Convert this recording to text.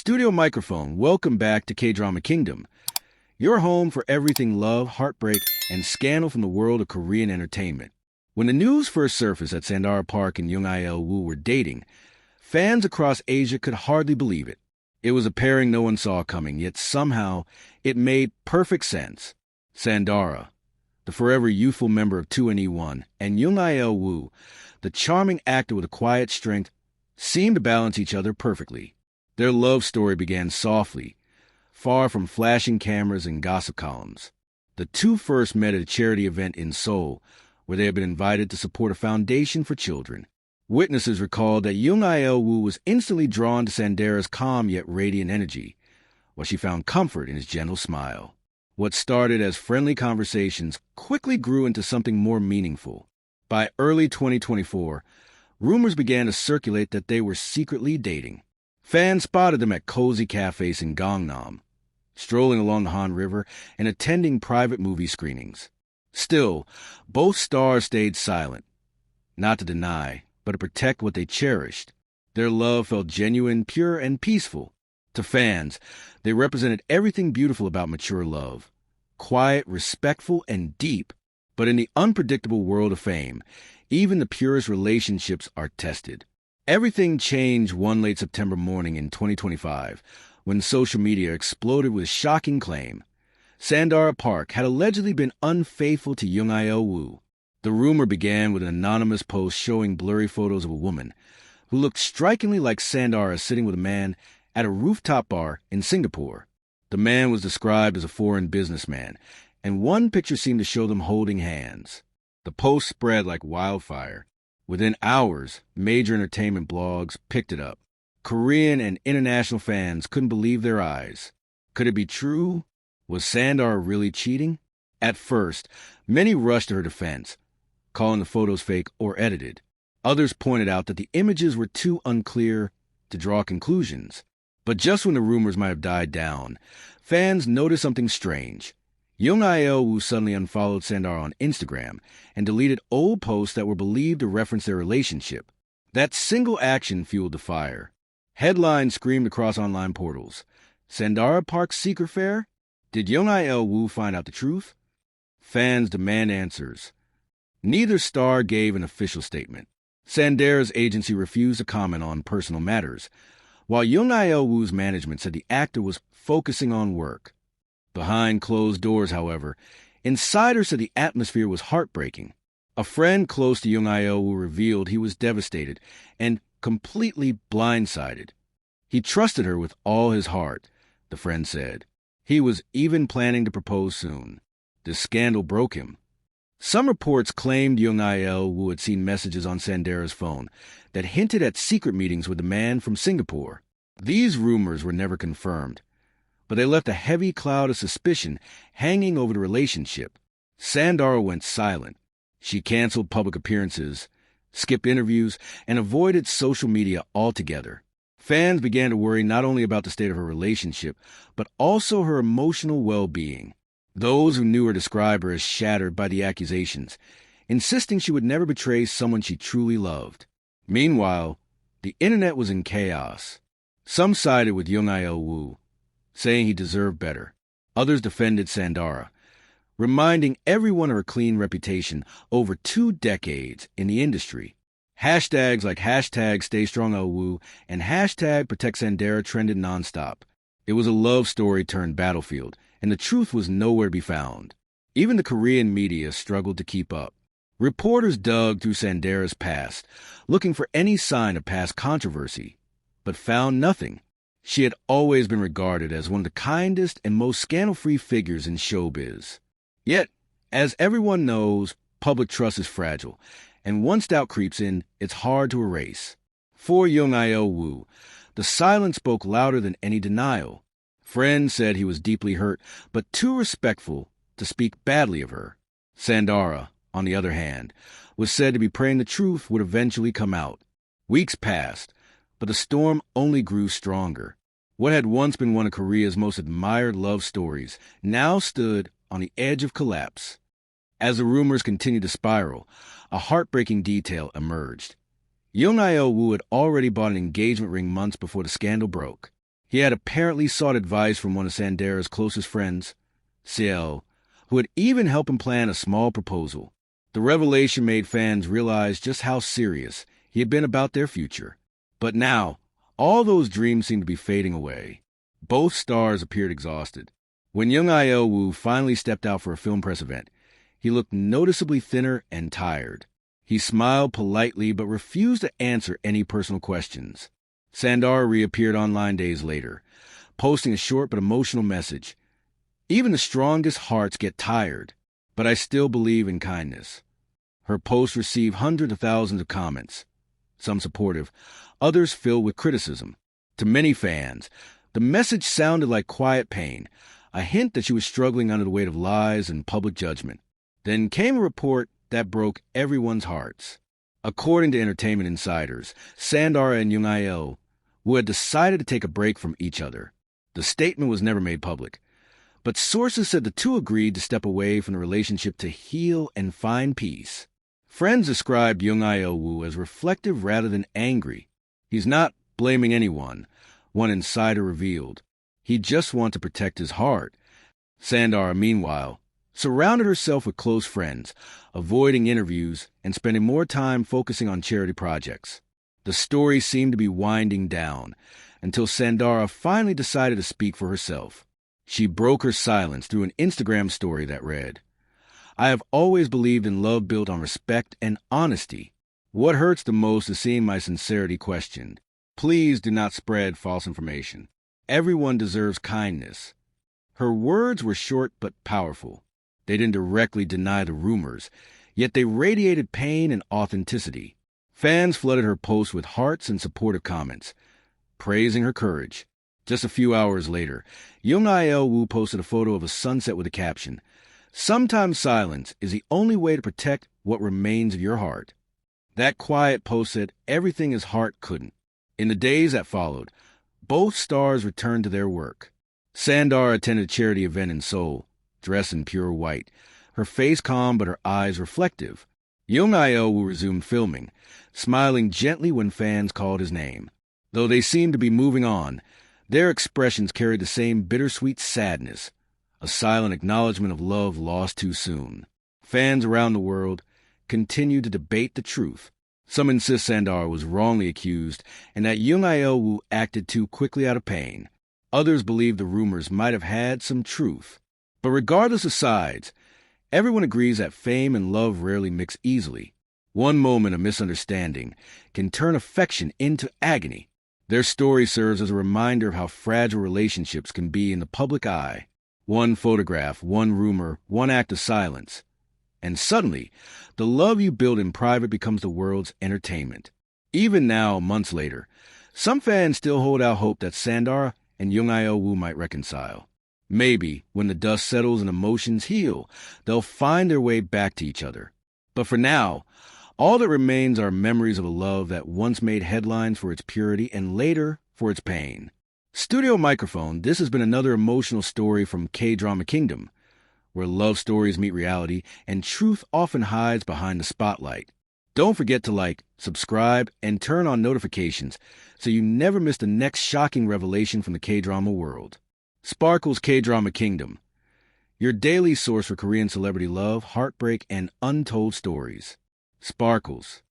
Studio Microphone, welcome back to K-Drama Kingdom, your home for everything love, heartbreak, and scandal from the world of Korean entertainment. When the news first surfaced that Sandara Park and Jung Il Woo were dating, fans across Asia could hardly believe it. It was a pairing no one saw coming, yet somehow it made perfect sense. Sandara, the forever youthful member of 2NE1, and Jung Il Woo, the charming actor with a quiet strength, seemed to balance each other perfectly. Their love story began softly, far from flashing cameras and gossip columns. The two first met at a charity event in Seoul, where they had been invited to support a foundation for children. Witnesses recalled that Jung Il Woo was instantly drawn to Sandara's calm yet radiant energy, while she found comfort in his gentle smile. What started as friendly conversations quickly grew into something more meaningful. By early 2024, rumors began to circulate that they were secretly dating. Fans spotted them at cozy cafes in Gangnam, strolling along the Han River and attending private movie screenings. Still, both stars stayed silent, not to deny, but to protect what they cherished. Their love felt genuine, pure, and peaceful. To fans, they represented everything beautiful about mature love. Quiet, respectful, and deep. But in the unpredictable world of fame, even the purest relationships are tested. Everything changed one late September morning in 2025, when social media exploded with a shocking claim. Sandara Park had allegedly been unfaithful to Jung Il Woo. The rumor began with an anonymous post showing blurry photos of a woman who looked strikingly like Sandara sitting with a man at a rooftop bar in Singapore. The man was described as a foreign businessman, and one picture seemed to show them holding hands. The post spread like wildfire. Within hours, major entertainment blogs picked it up. Korean and international fans couldn't believe their eyes. Could it be true? Was Sandara really cheating? At first, many rushed to her defense, calling the photos fake or edited. Others pointed out that the images were too unclear to draw conclusions. But just when the rumors might have died down, fans noticed something strange. Jung Il Woo suddenly unfollowed Sandara on Instagram and deleted old posts that were believed to reference their relationship. That single action fueled the fire. Headlines screamed across online portals. Sandara Park's secret affair? Did Jung Il Woo find out the truth? Fans demand answers. Neither star gave an official statement. Sandara's agency refused to comment on personal matters, while Jung Il Woo's management said the actor was focusing on work. Behind closed doors, however, insiders said the atmosphere was heartbreaking. A friend close to Jung Il Woo revealed he was devastated and completely blindsided. He trusted her with all his heart, the friend said. He was even planning to propose soon. This scandal broke him. Some reports claimed Jung Il Woo had seen messages on Sandara's phone that hinted at secret meetings with the man from Singapore. These rumors were never confirmed, but they left a heavy cloud of suspicion hanging over the relationship. Sandara went silent. She canceled public appearances, skipped interviews, and avoided social media altogether. Fans began to worry not only about the state of her relationship, but also her emotional well-being. Those who knew her described her as shattered by the accusations, insisting she would never betray someone she truly loved. Meanwhile, the internet was in chaos. Some sided with Jung Il Woo, saying he deserved better. Others defended Sandara, reminding everyone of her clean reputation over 2 decades in the industry. Hashtags like #StayStrongIlWoo and #ProtectSandara trended nonstop. It was a love story turned battlefield, and the truth was nowhere to be found. Even the Korean media struggled to keep up. Reporters dug through Sandara's past, looking for any sign of past controversy, but found nothing. She had always been regarded as one of the kindest and most scandal-free figures in showbiz. Yet, as everyone knows, public trust is fragile, and once doubt creeps in, it's hard to erase. For Jung Il Woo, the silence spoke louder than any denial. Friends said he was deeply hurt, but too respectful to speak badly of her. Sandara, on the other hand, was said to be praying the truth would eventually come out. Weeks passed, but the storm only grew stronger. What had once been one of Korea's most admired love stories now stood on the edge of collapse. As the rumors continued to spiral, a heartbreaking detail emerged. Jung Il Woo had already bought an engagement ring months before the scandal broke. He had apparently sought advice from one of Sandara's closest friends, Ciel, who had even helped him plan a small proposal. The revelation made fans realize just how serious he had been about their future. But now, all those dreams seemed to be fading away. Both stars appeared exhausted. When Jung Il Woo finally stepped out for a film press event, he looked noticeably thinner and tired. He smiled politely but refused to answer any personal questions. Sandara reappeared online days later, posting a short but emotional message. Even the strongest hearts get tired, but I still believe in kindness. Her post received hundreds of thousands of comments, some supportive, others filled with criticism. To many fans, the message sounded like quiet pain, a hint that she was struggling under the weight of lies and public judgment. Then came a report that broke everyone's hearts. According to entertainment insiders, Sandara and Jung Il Woo had decided to take a break from each other. The statement was never made public, but sources said the two agreed to step away from the relationship to heal and find peace. Friends described Jung Il Woo as reflective rather than angry. He's not blaming anyone, one insider revealed. He just wants to protect his heart. Sandara, meanwhile, surrounded herself with close friends, avoiding interviews and spending more time focusing on charity projects. The story seemed to be winding down until Sandara finally decided to speak for herself. She broke her silence through an Instagram story that read, "I have always believed in love built on respect and honesty. What hurts the most is seeing my sincerity questioned. Please do not spread false information. Everyone deserves kindness." Her words were short but powerful. They didn't directly deny the rumors, yet they radiated pain and authenticity. Fans flooded her posts with hearts and supportive comments, praising her courage. Just a few hours later, Jung Il Woo posted a photo of a sunset with a caption, "Sometimes silence is the only way to protect what remains of your heart." That quiet post said everything his heart couldn't. In the days that followed, both stars returned to their work. Sandara attended a charity event in Seoul, dressed in pure white, her face calm but her eyes reflective. Jung Il Woo resumed filming, smiling gently when fans called his name. Though they seemed to be moving on, their expressions carried the same bittersweet sadness, a silent acknowledgement of love lost too soon. Fans around the world continued to debate the truth. Some insist Sandara was wrongly accused and that Jung Il Woo acted too quickly out of pain. Others believe the rumors might have had some truth. But regardless of sides, everyone agrees that fame and love rarely mix easily. One moment of misunderstanding can turn affection into agony. Their story serves as a reminder of how fragile relationships can be in the public eye. One photograph, one rumor, one act of silence. And suddenly, the love you build in private becomes the world's entertainment. Even now, months later, some fans still hold out hope that Sandara and Jung Il Woo might reconcile. Maybe, when the dust settles and emotions heal, they'll find their way back to each other. But for now, all that remains are memories of a love that once made headlines for its purity and later for its pain. Studio Microphone, this has been another emotional story from K-Drama Kingdom, where love stories meet reality and truth often hides behind the spotlight. Don't forget to like, subscribe, and turn on notifications so you never miss the next shocking revelation from the K-drama world. Sparkle's K-Drama Kingdom, your daily source for Korean celebrity love, heartbreak, and untold stories. Sparkles.